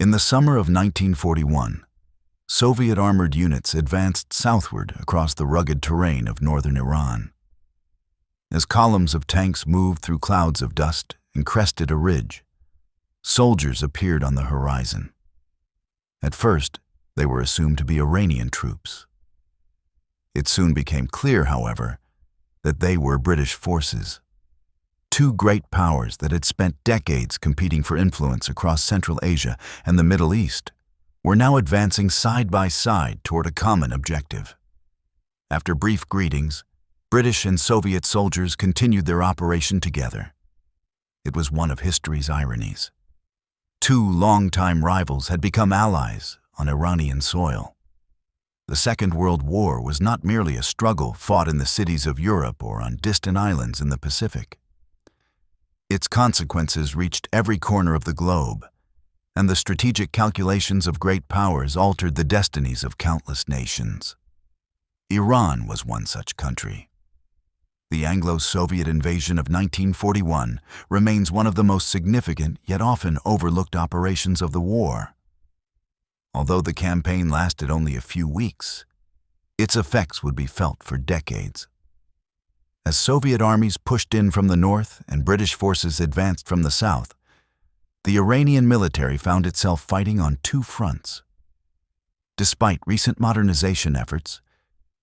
In the summer of 1941, Soviet armored units advanced southward across the rugged terrain of northern Iran. As columns of tanks moved through clouds of dust and crested a ridge, soldiers appeared on the horizon. At first, they were assumed to be Iranian troops. It soon became clear, however, that they were British forces. Two great powers that had spent decades competing for influence across Central Asia and the Middle East were now advancing side by side toward a common objective. After brief greetings, British and Soviet soldiers continued their operation together. It was one of history's ironies. Two longtime rivals had become allies on Iranian soil. The Second World War was not merely a struggle fought in the cities of Europe or on distant islands in the Pacific. Its consequences reached every corner of the globe, and the strategic calculations of great powers altered the destinies of countless nations. Iran was one such country. The Anglo-Soviet invasion of 1941 remains one of the most significant yet often overlooked operations of the war. Although the campaign lasted only a few weeks, its effects would be felt for decades. As Soviet armies pushed in from the north and British forces advanced from the south, the Iranian military found itself fighting on two fronts. Despite recent modernization efforts,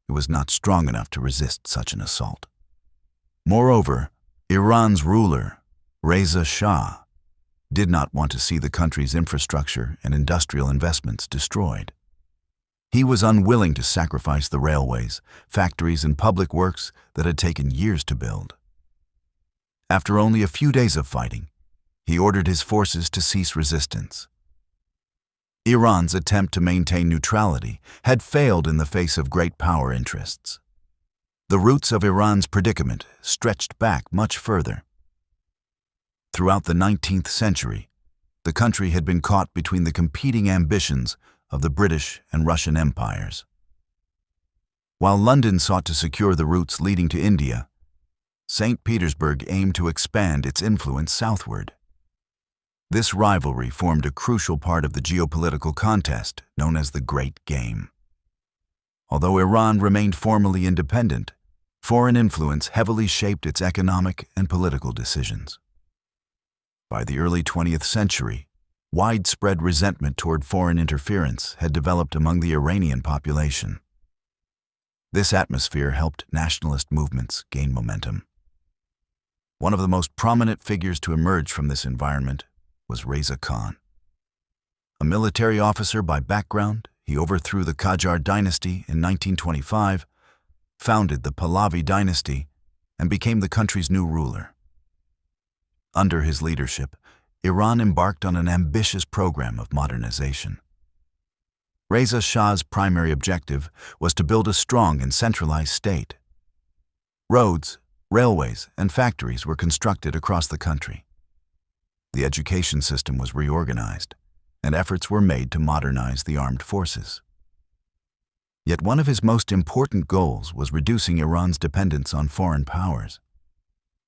it was not strong enough to resist such an assault. Moreover, Iran's ruler, Reza Shah, did not want to see the country's infrastructure and industrial investments destroyed. He was unwilling to sacrifice the railways, factories, and public works that had taken years to build. After only a few days of fighting, he ordered his forces to cease resistance. Iran's attempt to maintain neutrality had failed in the face of great power interests. The roots of Iran's predicament stretched back much further. Throughout the 19th century, the country had been caught between the competing ambitions of the British and Russian empires. While London sought to secure the routes leading to India, St. Petersburg aimed to expand its influence southward. This rivalry formed a crucial part of the geopolitical contest known as the Great Game. Although Iran remained formally independent, foreign influence heavily shaped its economic and political decisions. By the early 20th century, widespread resentment toward foreign interference had developed among the Iranian population. This atmosphere helped nationalist movements gain momentum. One of the most prominent figures to emerge from this environment was Reza Khan. A military officer by background, he overthrew the Qajar dynasty in 1925, founded the Pahlavi dynasty, and became the country's new ruler. Under his leadership, Iran embarked on an ambitious program of modernization. Reza Shah's primary objective was to build a strong and centralized state. Roads, railways, and factories were constructed across the country. The education system was reorganized, and efforts were made to modernize the armed forces. Yet one of his most important goals was reducing Iran's dependence on foreign powers.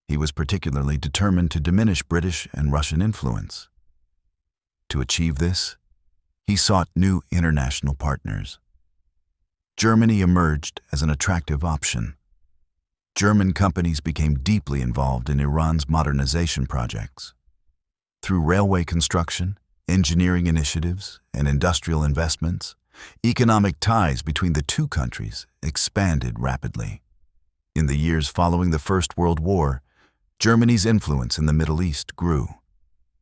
He was particularly determined to diminish British and Russian influence. To achieve this, he sought new international partners. Germany emerged as an attractive option. German companies became deeply involved in Iran's modernization projects. Through railway construction, engineering initiatives, and industrial investments, economic ties between the two countries expanded rapidly. In the years following the First World War, Germany's influence in the Middle East grew,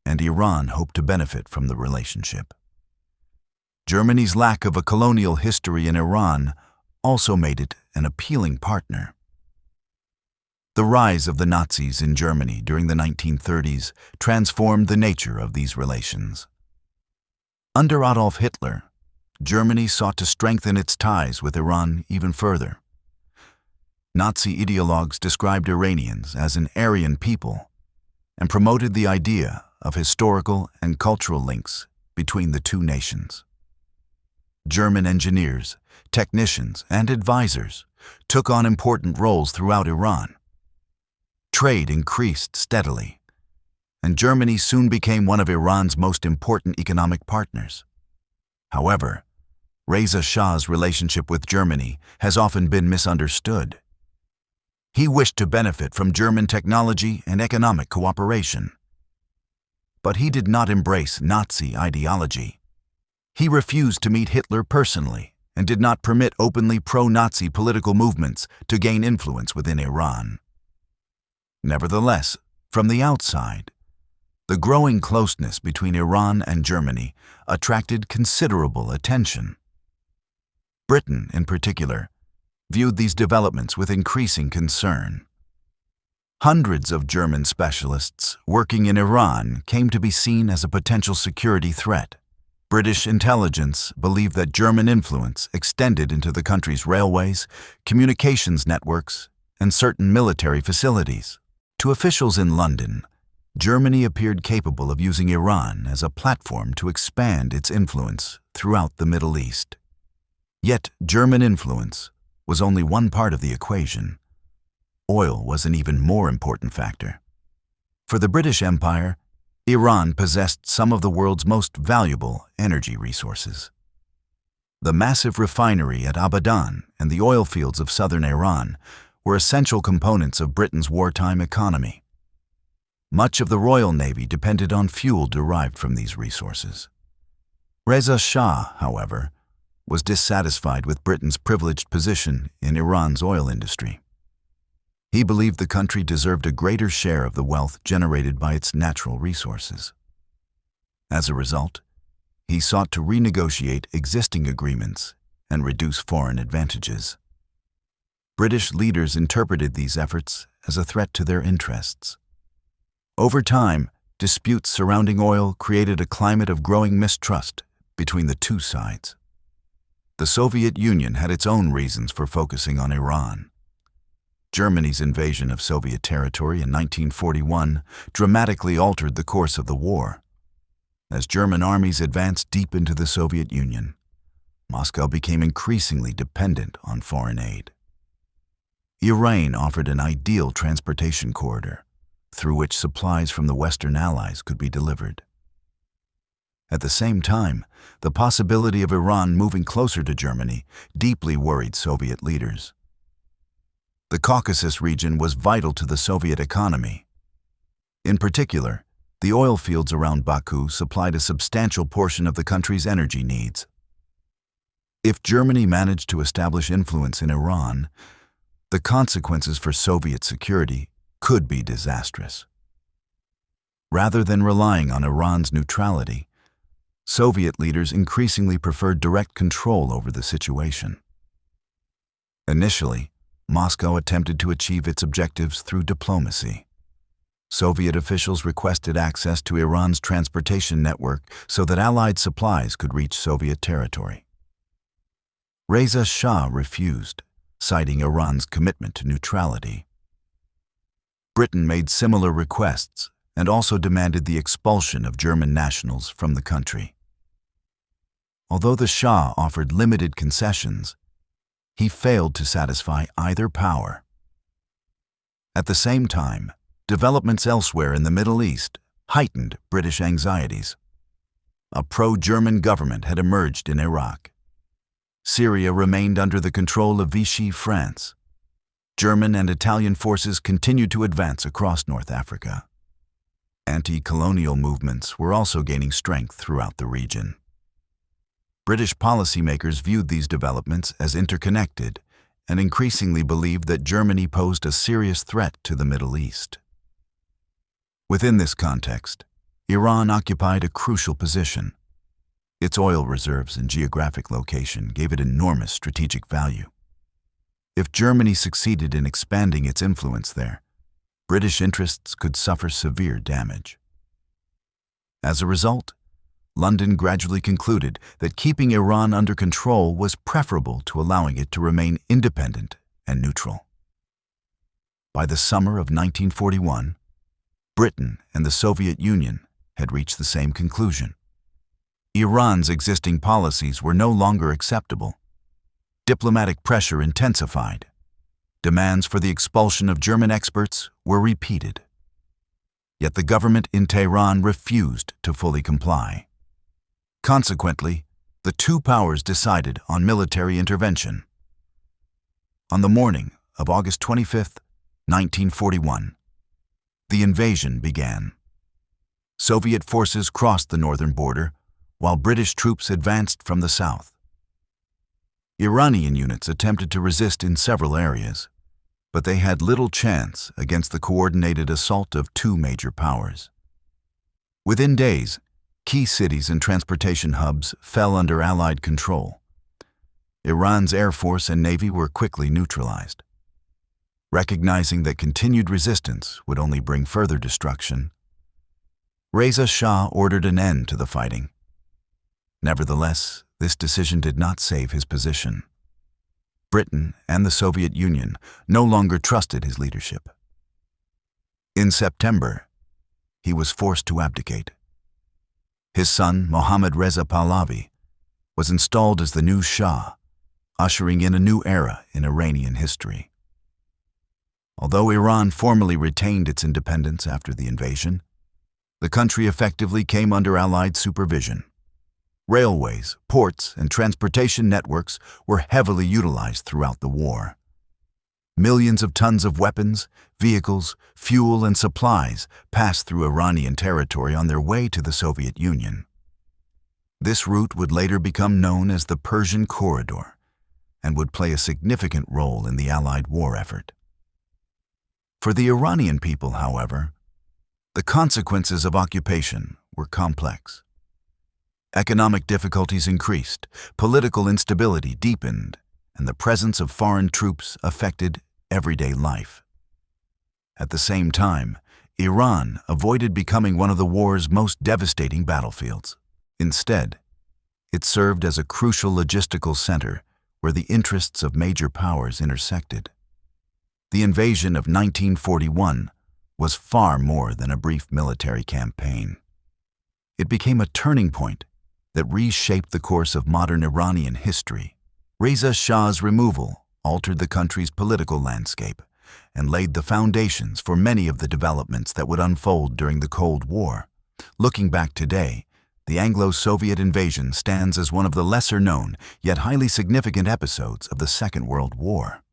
and Iran hoped to benefit from the relationship. Germany's lack of a colonial history in Iran also made it an appealing partner. The rise of the Nazis in Germany during the 1930s transformed the nature of these relations. Under Adolf Hitler, Germany sought to strengthen its ties with Iran even further. Nazi ideologues described Iranians as an Aryan people and promoted the idea of historical and cultural links between the two nations. German engineers, technicians, and advisors took on important roles throughout Iran. Trade increased steadily, and Germany soon became one of Iran's most important economic partners. However, Reza Shah's relationship with Germany has often been misunderstood. He wished to benefit from German technology and economic cooperation. But he did not embrace Nazi ideology. He refused to meet Hitler personally and did not permit openly pro-Nazi political movements to gain influence within Iran. Nevertheless, from the outside, the growing closeness between Iran and Germany attracted considerable attention. Britain, in particular, viewed these developments with increasing concern. Hundreds of German specialists working in Iran came to be seen as a potential security threat. British intelligence believed that German influence extended into the country's railways, communications networks, and certain military facilities. To officials in London, Germany appeared capable of using Iran as a platform to expand its influence throughout the Middle East. Yet, German influence was only one part of the equation. Oil was an even more important factor. For the British Empire, Iran possessed some of the world's most valuable energy resources. The massive refinery at Abadan and the oil fields of southern Iran were essential components of Britain's wartime economy. Much of the Royal Navy depended on fuel derived from these resources. Reza Shah, however, was dissatisfied with Britain's privileged position in Iran's oil industry. He believed the country deserved a greater share of the wealth generated by its natural resources. As a result, he sought to renegotiate existing agreements and reduce foreign advantages. British leaders interpreted these efforts as a threat to their interests. Over time, disputes surrounding oil created a climate of growing mistrust between the two sides. The Soviet Union had its own reasons for focusing on Iran. Germany's invasion of Soviet territory in 1941 dramatically altered the course of the war. As German armies advanced deep into the Soviet Union, Moscow became increasingly dependent on foreign aid. Iran offered an ideal transportation corridor through which supplies from the Western Allies could be delivered. At the same time, the possibility of Iran moving closer to Germany deeply worried Soviet leaders. The Caucasus region was vital to the Soviet economy. In particular, the oil fields around Baku supplied a substantial portion of the country's energy needs. If Germany managed to establish influence in Iran, the consequences for Soviet security could be disastrous. Rather than relying on Iran's neutrality, Soviet leaders increasingly preferred direct control over the situation. Initially, Moscow attempted to achieve its objectives through diplomacy. Soviet officials requested access to Iran's transportation network so that Allied supplies could reach Soviet territory. Reza Shah refused, citing Iran's commitment to neutrality. Britain made similar requests and also demanded the expulsion of German nationals from the country. Although the Shah offered limited concessions, he failed to satisfy either power. At the same time, developments elsewhere in the Middle East heightened British anxieties. A pro-German government had emerged in Iraq. Syria remained under the control of Vichy France. German and Italian forces continued to advance across North Africa. Anti-colonial movements were also gaining strength throughout the region. British policymakers viewed these developments as interconnected and increasingly believed that Germany posed a serious threat to the Middle East. Within this context, Iran occupied a crucial position. Its oil reserves and geographic location gave it enormous strategic value. If Germany succeeded in expanding its influence there, British interests could suffer severe damage. As a result, London gradually concluded that keeping Iran under control was preferable to allowing it to remain independent and neutral. By the summer of 1941, Britain and the Soviet Union had reached the same conclusion. Iran's existing policies were no longer acceptable. Diplomatic pressure intensified. Demands for the expulsion of German experts were repeated. Yet the government in Tehran refused to fully comply. Consequently, the two powers decided on military intervention. On the morning of August 25, 1941, the invasion began. Soviet forces crossed the northern border, while British troops advanced from the south. Iranian units attempted to resist in several areas, but they had little chance against the coordinated assault of two major powers. Within days, key cities and transportation hubs fell under Allied control. Iran's Air Force and Navy were quickly neutralized. Recognizing that continued resistance would only bring further destruction, Reza Shah ordered an end to the fighting. Nevertheless, this decision did not save his position. Britain and the Soviet Union no longer trusted his leadership. In September, he was forced to abdicate. His son, Mohammad Reza Pahlavi, was installed as the new Shah, ushering in a new era in Iranian history. Although Iran formally retained its independence after the invasion, the country effectively came under Allied supervision. Railways, ports, and transportation networks were heavily utilized throughout the war. Millions of tons of weapons, vehicles, fuel, and supplies passed through Iranian territory on their way to the Soviet Union. This route would later become known as the Persian Corridor and would play a significant role in the Allied war effort. For the Iranian people, however, the consequences of occupation were complex. Economic difficulties increased, political instability deepened, and the presence of foreign troops affected everyday life. At the same time, Iran avoided becoming one of the war's most devastating battlefields. Instead, it served as a crucial logistical center where the interests of major powers intersected. The invasion of 1941 was far more than a brief military campaign. It became a turning point that reshaped the course of modern Iranian history. Reza Shah's removal altered the country's political landscape and laid the foundations for many of the developments that would unfold during the Cold War. Looking back today, the Anglo-Soviet invasion stands as one of the lesser-known yet highly significant episodes of the Second World War.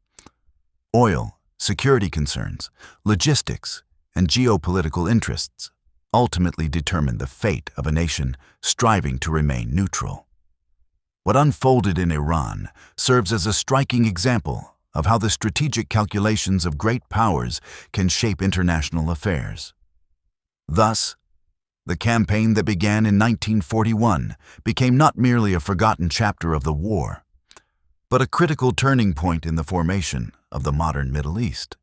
Oil, security concerns, logistics, and geopolitical interests ultimately determined the fate of a nation striving to remain neutral. What unfolded in Iran serves as a striking example of how the strategic calculations of great powers can shape international affairs. Thus, the campaign that began in 1941 became not merely a forgotten chapter of the war, but a critical turning point in the formation of the modern Middle East.